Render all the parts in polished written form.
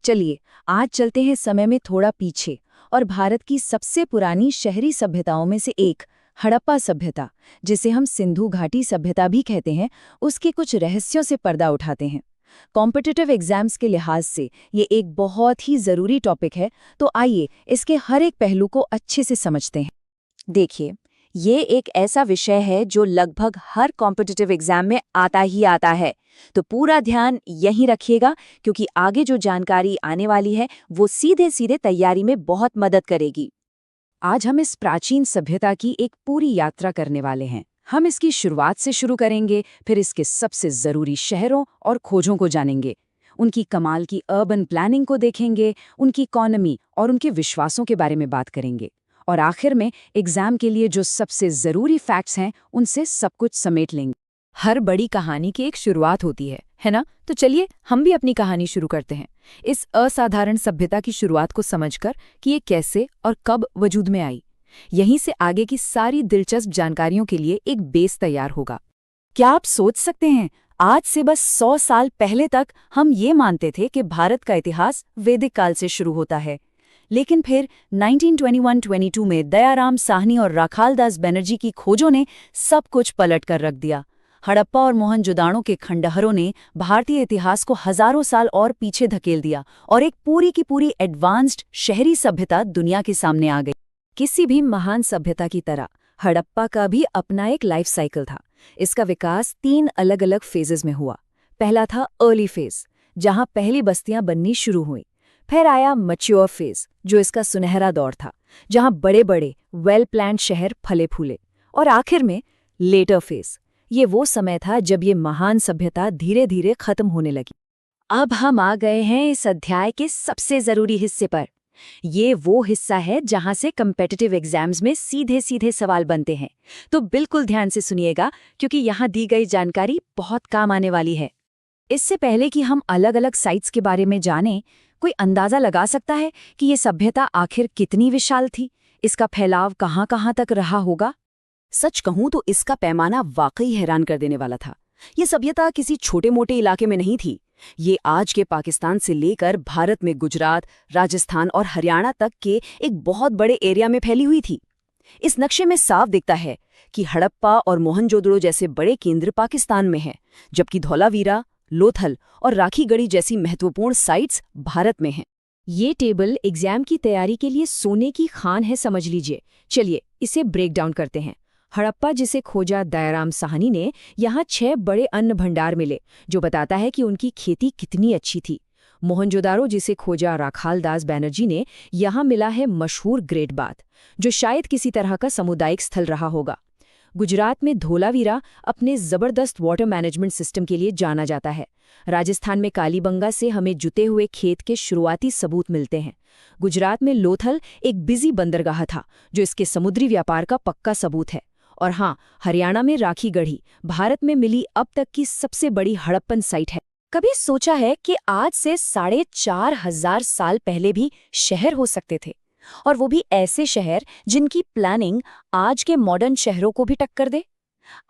चलिए आज चलते हैं समय में थोड़ा पीछे और भारत की सबसे पुरानी शहरी सभ्यताओं में से एक हड़प्पा सभ्यता, जिसे हम सिंधु घाटी सभ्यता भी कहते हैं, उसके कुछ रहस्यों से पर्दा उठाते हैं। कॉम्पिटिटिव एग्जाम्स के लिहाज से ये एक बहुत ही ज़रूरी टॉपिक है, तो आइए इसके हर एक पहलू को अच्छे से समझते हैं। देखिए, ये एक ऐसा विषय है जो लगभग हर कॉम्पिटिटिव एग्जाम में आता ही आता है, तो पूरा ध्यान यहीं रखिएगा क्योंकि आगे जो जानकारी आने वाली है वो सीधे सीधे तैयारी में बहुत मदद करेगी। आज हम इस प्राचीन सभ्यता की एक पूरी यात्रा करने वाले हैं। हम इसकी शुरुआत से शुरू करेंगे, फिर इसके सबसे ज़रूरी शहरों और खोजों को जानेंगे, उनकी कमाल की अर्बन प्लानिंग को देखेंगे, उनकी इकोनॉमी और उनके विश्वासों के बारे में बात करेंगे, और आखिर में एग्जाम के लिए जो सबसे ज़रूरी फैक्ट्स हैं उनसे सब कुछ समेट लेंगे। हर बड़ी कहानी की एक शुरुआत होती है ना? तो चलिए हम भी अपनी कहानी शुरू करते हैं, इस असाधारण सभ्यता की शुरुआत को समझकर कि ये कैसे और कब वजूद में आई। यहीं से आगे की सारी दिलचस्प जानकारियों के लिए एक बेस तैयार होगा। क्या आप सोच सकते हैं, आज से बस 100 साल पहले तक हम ये मानते थे कि भारत का इतिहास वैदिक काल से शुरू होता है, लेकिन फिर 1921-22 में दयाराम साहनी और राखालदास बनर्जी की खोजों ने सब कुछ पलट कर रख दिया। हड़प्पा और मोहनजोदाड़ो के खंडहरों ने भारतीय इतिहास को हजारों साल और पीछे धकेल दिया और एक पूरी की पूरी एडवांस्ड शहरी सभ्यता दुनिया के सामने आ गई। किसी भी महान सभ्यता की तरह हड़प्पा का भी अपना एक लाइफ साइकिल था। इसका विकास 3 अलग अलग फेजेस में हुआ। पहला था अर्ली फेज, जहां पहली बस्तियां बननी शुरू हुई। फिर आया मैच्योर फेज, जो इसका सुनहरा दौर था, जहां बड़े बड़े वेल प्लान्ड शहर फले फूले। और आखिर में लेटर फेज, ये वो समय था जब ये महान सभ्यता धीरे धीरे खत्म होने लगी। अब हम आ गए हैं इस अध्याय के सबसे ज़रूरी हिस्से पर। ये वो हिस्सा है जहां से कम्पिटिटिव एग्जाम्स में सीधे सीधे सवाल बनते हैं, तो बिल्कुल ध्यान से सुनिएगा क्योंकि यहाँ दी गई जानकारी बहुत काम आने वाली है। इससे पहले कि हम अलग अलग साइट्स के बारे में जानें, कोई अंदाजा लगा सकता है कि ये सभ्यता आखिर कितनी विशाल थी? इसका फैलाव कहाँ-कहाँ तक रहा होगा? सच कहूं तो इसका पैमाना वाकई हैरान कर देने वाला था। ये सभ्यता किसी छोटे मोटे इलाके में नहीं थी। ये आज के पाकिस्तान से लेकर भारत में गुजरात, राजस्थान और हरियाणा तक के एक बहुत बड़े एरिया में फैली हुई थी। इस नक्शे में साफ दिखता है कि हड़प्पा और मोहनजोदड़ो जैसे बड़े केंद्र पाकिस्तान में हैं, जबकि धौलावीरा, लोथल और राखीगढ़ी जैसी महत्वपूर्ण साइट्स भारत में हैं। ये टेबल एग्जाम की तैयारी के लिए सोने की खान है, समझ लीजिए। चलिए इसे ब्रेक डाउन करते हैं। हड़प्पा जिसे खोजा दयाराम साहनी ने, यहाँ 6 बड़े अन्न भंडार मिले, जो बताता है कि उनकी खेती कितनी अच्छी थी। मोहनजोदाड़ो जिसे खोजा राखालदास बनर्जी ने, यहाँ मिला है मशहूर ग्रेट बाथ, जो शायद किसी तरह का सामुदायिक स्थल रहा होगा। गुजरात में धोलावीरा अपने ज़बरदस्त वाटर मैनेजमेंट सिस्टम के लिए जाना जाता है। राजस्थान में कालीबंगा से हमें जुते हुए खेत के शुरुआती सबूत मिलते हैं। गुजरात में लोथल एक बिजी बंदरगाह था, जो इसके समुद्री व्यापार का पक्का सबूत है। और हाँ, हरियाणा में राखीगढ़ी भारत में मिली अब तक की सबसे बड़ी हड़प्पन साइट है। कभी सोचा है कि आज से 4,500 साल पहले भी शहर हो सकते थे, और वो भी ऐसे शहर जिनकी प्लानिंग आज के मॉडर्न शहरों को भी टक्कर दे?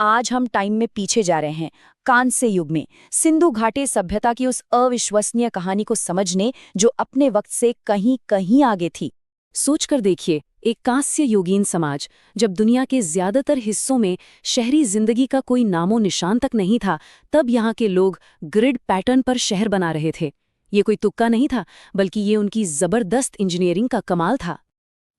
आज हम टाइम में पीछे जा रहे हैं, कांस्य युग में, सिंधु घाटी सभ्यता की उस अविश्वसनीय कहानी को समझने जो अपने वक्त से कहीं कहीं आगे थी। सोचकर देखिए, एक कांस्य युगीन समाज, जब दुनिया के ज्यादातर हिस्सों में शहरी जिंदगी का कोई नामो निशान तक नहीं था, तब यहाँ के लोग ग्रिड पैटर्न पर शहर बना रहे थे। ये कोई तुक्का नहीं था, बल्कि ये उनकी जबरदस्त इंजीनियरिंग का कमाल था।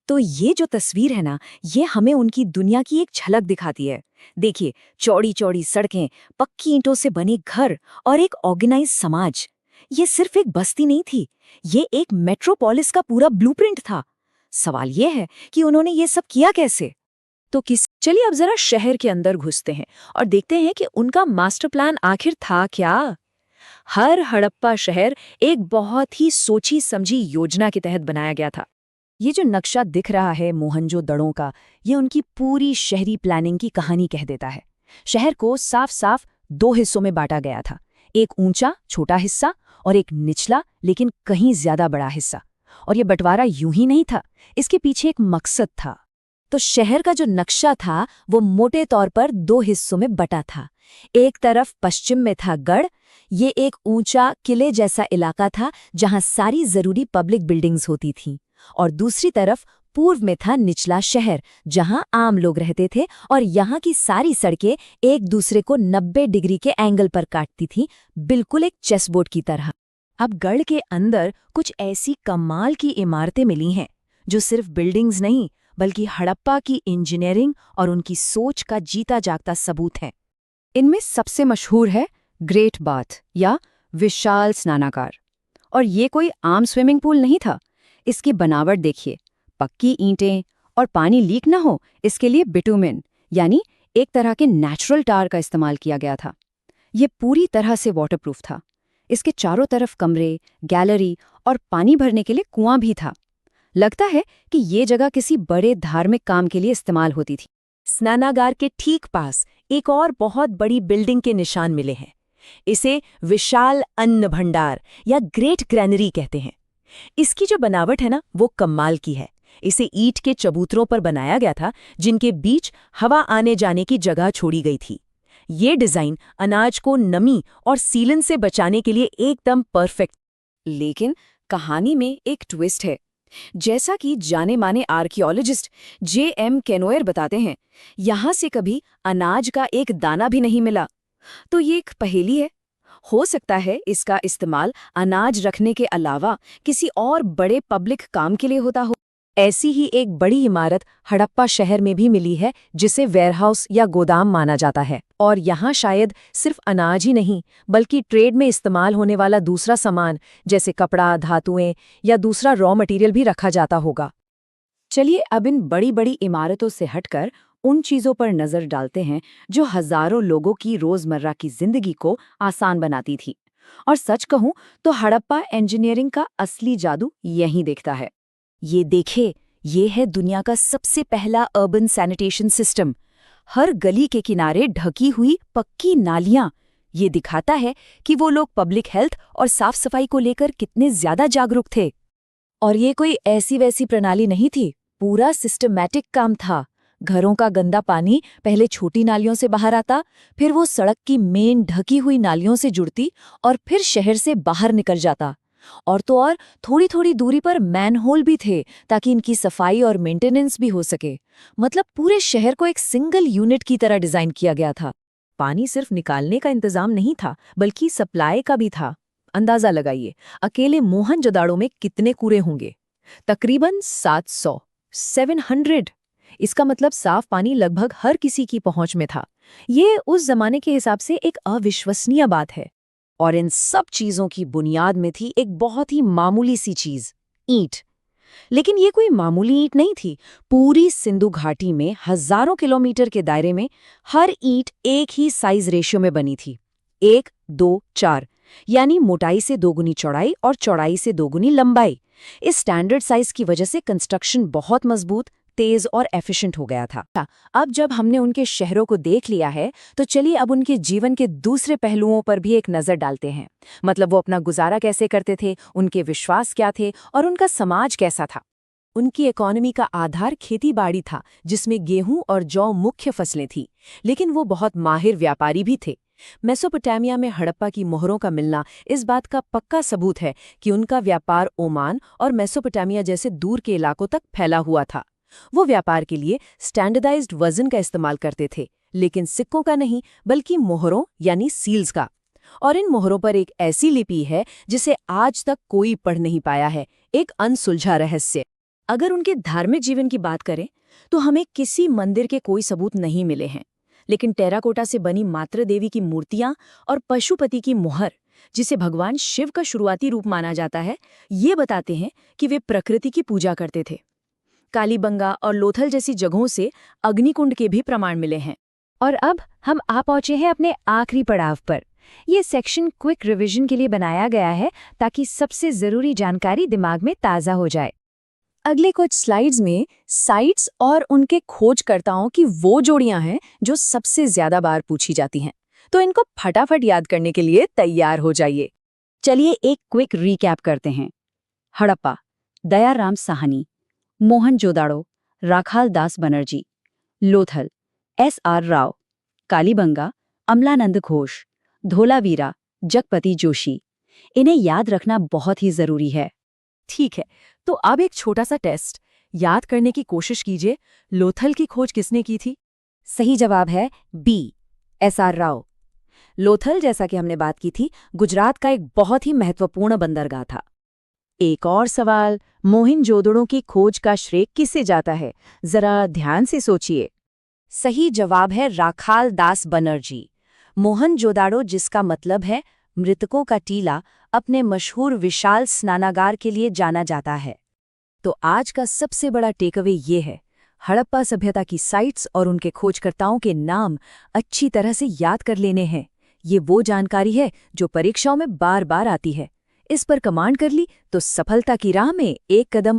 तो ये जो तस्वीर है ना, ये हमें उनकी दुनिया की एक झलक दिखाती है। देखिए, चौड़ी चौड़ी सड़कें, पक्की ईंटों से बने घर और एक ऑर्गेनाइज समाज। ये सिर्फ एक बस्ती नहीं थी, ये एक मेट्रोपोलिस का पूरा ब्लूप्रिंट था। सवाल ये है कि उन्होंने ये सब किया कैसे? चलिए अब जरा शहर के अंदर घुसते हैं और देखते हैं कि उनका मास्टर प्लान आखिर था क्या। हर हड़प्पा शहर एक बहुत ही सोची समझी योजना के तहत बनाया गया था। ये जो नक्शा दिख रहा है मोहनजोदड़ो का, ये उनकी पूरी शहरी प्लानिंग की कहानी कह देता है। शहर को साफ साफ 2 हिस्सों में बांटा गया था, एक ऊंचा छोटा हिस्सा और एक निचला लेकिन कहीं ज्यादा बड़ा हिस्सा। और ये बंटवारा यूं ही नहीं था, इसके पीछे एक मकसद था। तो शहर का जो नक्शा था वो मोटे तौर पर 2 हिस्सों में बटा था। एक तरफ पश्चिम में था गढ़, ये एक ऊंचा किले जैसा इलाका था जहां सारी जरूरी पब्लिक बिल्डिंग्स होती थीं, और दूसरी तरफ पूर्व में था निचला शहर जहां आम लोग रहते थे, और यहाँ की सारी सड़कें एक दूसरे को 90 डिग्री के एंगल पर काटती थीं, बिल्कुल एक चेसबोर्ड की तरह। अब गढ़ के अंदर कुछ ऐसी कमाल की इमारतें मिली हैं जो सिर्फ बिल्डिंग्स नहीं बल्कि हड़प्पा की इंजीनियरिंग और उनकी सोच का जीता जागता सबूत है। इनमें सबसे मशहूर है ग्रेट बाथ या विशाल स्नानागार। और ये कोई आम स्विमिंग पूल नहीं था। इसकी बनावट देखिए, पक्की ईंटें और पानी लीक न हो इसके लिए बिटुमेन यानी एक तरह के नेचुरल टार का इस्तेमाल किया गया था। ये पूरी तरह से वाटरप्रूफ था। इसके चारों तरफ कमरे, गैलरी और पानी भरने के लिए कुआं भी था। लगता है कि ये जगह किसी बड़े धार्मिक काम के लिए इस्तेमाल होती थी। स्नानागार के ठीक पास एक और बहुत बड़ी बिल्डिंग के निशान मिले हैं। इसे विशाल अन्न भंडार या ग्रेट ग्रैनरी कहते हैं। इसकी जो बनावट है ना, वो कमाल की है। इसे ईंट के चबूतरों पर बनाया गया था जिनके बीच हवा आने जाने की जगह छोड़ी गई थी। ये डिजाइन अनाज को नमी और सीलन से बचाने के लिए एकदम परफेक्ट। लेकिन कहानी में एक ट्विस्ट है। जैसा कि जाने माने आर्कियोलॉजिस्ट J.M. केनोयर बताते हैं, यहाँ से कभी अनाज का एक दाना भी नहीं मिला। तो ये एक पहेली है। हो सकता है इसका इस्तेमाल अनाज रखने के अलावा किसी और बड़े पब्लिक काम के लिए होता हो। ऐसी ही एक बड़ी इमारत हड़प्पा शहर में भी मिली है जिसे वेयरहाउस या गोदाम माना जाता है, और यहाँ शायद सिर्फ अनाज ही नहीं बल्कि ट्रेड में इस्तेमाल होने वाला दूसरा सामान जैसे कपड़ा, धातुएं या दूसरा रॉ मटेरियल भी रखा जाता होगा। चलिए अब इन बड़ी बड़ी इमारतों से हटकर उन चीज़ों पर नज़र डालते हैं जो हज़ारों लोगों की रोज़मर्रा की ज़िंदगी को आसान बनाती थी। और सच कहूँ तो हड़प्पा इंजीनियरिंग का असली जादू यहीं दिखता है। ये देखे, ये है दुनिया का सबसे पहला अर्बन सैनिटेशन सिस्टम। हर गली के किनारे ढकी हुई पक्की नालियां। ये दिखाता है कि वो लोग पब्लिक हेल्थ और साफ सफाई को लेकर कितने ज्यादा जागरूक थे। और ये कोई ऐसी वैसी प्रणाली नहीं थी, पूरा सिस्टमैटिक काम था। घरों का गंदा पानी पहले छोटी नालियों से बाहर आता, फिर वो सड़क की मेन ढकी हुई नालियों से जुड़ती और फिर शहर से बाहर निकल जाता। और तो और थोड़ी थोड़ी दूरी पर मैनहोल भी थे ताकि इनकी सफाई और मेंटेनेंस भी हो सके। मतलब पूरे शहर को एक सिंगल यूनिट की तरह डिजाइन किया गया था। पानी सिर्फ निकालने का इंतजाम नहीं था बल्कि सप्लाई का भी था। अंदाजा लगाइए, अकेले मोहनजोदाड़ो में कितने कूड़े होंगे? तकरीबन 700। इसका मतलब साफ पानी लगभग हर किसी की पहुंच में था। ये उस जमाने के हिसाब से एक अविश्वसनीय बात है। और इन सब चीजों की बुनियाद में थी एक बहुत ही मामूली सी चीज, ईंट। लेकिन ये कोई मामूली ईंट नहीं थी। पूरी सिंधु घाटी में हजारों किलोमीटर के दायरे में हर ईंट एक ही साइज रेशियो में बनी थी, 1, 2, 4, यानी मोटाई से 2 गुनी चौड़ाई और चौड़ाई से 2 गुनी लंबाई। इस स्टैंडर्ड साइज की वजह से कंस्ट्रक्शन बहुत मजबूत, तेज और एफिशिएंट हो गया था। अब जब हमने उनके शहरों को देख लिया है तो चलिए अब उनके जीवन के दूसरे पहलुओं पर भी एक नज़र डालते हैं। मतलब वो अपना गुजारा कैसे करते थे, उनके विश्वास क्या थे और उनका समाज कैसा था। उनकी इकोनॉमी का आधार खेती-बाड़ी था जिसमें गेहूं और जौ मुख्य फसलें थीं, लेकिन वो बहुत माहिर व्यापारी भी थे। मेसोपोटामिया में हड़प्पा की मोहरों का मिलना इस बात का पक्का सबूत है कि उनका व्यापार ओमान और मेसोपोटामिया जैसे दूर के इलाकों तक फैला हुआ था। वो व्यापार के लिए स्टैंडर्डाइज्ड वजन का इस्तेमाल करते थे, लेकिन सिक्कों का नहीं बल्कि मोहरों यानी सील्स का। और इन मोहरों पर एक ऐसी लिपि है जिसे आज तक कोई पढ़ नहीं पाया है, एक अनसुलझा रहस्य। अगर उनके धार्मिक जीवन की बात करें तो हमें किसी मंदिर के कोई सबूत नहीं मिले हैं, लेकिन टेराकोटा से बनी मातृ देवी की मूर्तियां और पशुपति की मुहर, जिसे भगवान शिव का शुरुआती रूप माना जाता है, ये बताते हैं कि वे प्रकृति की पूजा करते थे। कालीबंगा और लोथल जैसी जगहों से अग्निकुंड के भी प्रमाण मिले हैं। और अब हम आ पहुंचे हैं अपने आखिरी पड़ाव पर। ये सेक्शन क्विक रिवीजन के लिए बनाया गया है ताकि सबसे जरूरी जानकारी दिमाग में ताज़ा हो जाए। अगले कुछ स्लाइड्स में साइट्स और उनके खोजकर्ताओं की वो जोड़ियां हैं जो सबसे ज्यादा बार पूछी जाती हैं, तो इनको फटाफट याद करने के लिए तैयार हो जाइए। चलिए एक क्विक रीकैप करते हैं। हड़प्पा, दयाराम साहनी। मोहनजोदाड़ो, राखाल दास बनर्जी। लोथल, S.R. राव। कालीबंगा, अमलानंद घोष। धोलावीरा, जगपति जोशी। इन्हें याद रखना बहुत ही जरूरी है। ठीक है, तो अब एक छोटा सा टेस्ट याद करने की कोशिश कीजिए। लोथल की खोज किसने की थी? सही जवाब है बी, एस.आर. राव। लोथल, जैसा कि हमने बात की थी, गुजरात का एक बहुत ही महत्वपूर्ण बंदरगाह था। एक और सवाल, मोहिंजोदड़ो की खोज का श्रेय किसे जाता है? जरा ध्यान से सोचिए। सही जवाब है राखाल दास बनर्जी। मोहनजोदाड़ो, जिसका मतलब है मृतकों का टीला, अपने मशहूर विशाल स्नानागार के लिए जाना जाता है। तो आज का सबसे बड़ा टेकअवे ये है, हड़प्पा सभ्यता की साइट्स और उनके खोजकर्ताओं के नाम अच्छी तरह से याद कर लेने हैं। ये वो जानकारी है जो परीक्षाओं में बार बार आती है। इस पर कमांड कर ली तो सफलता की राह में एक कदम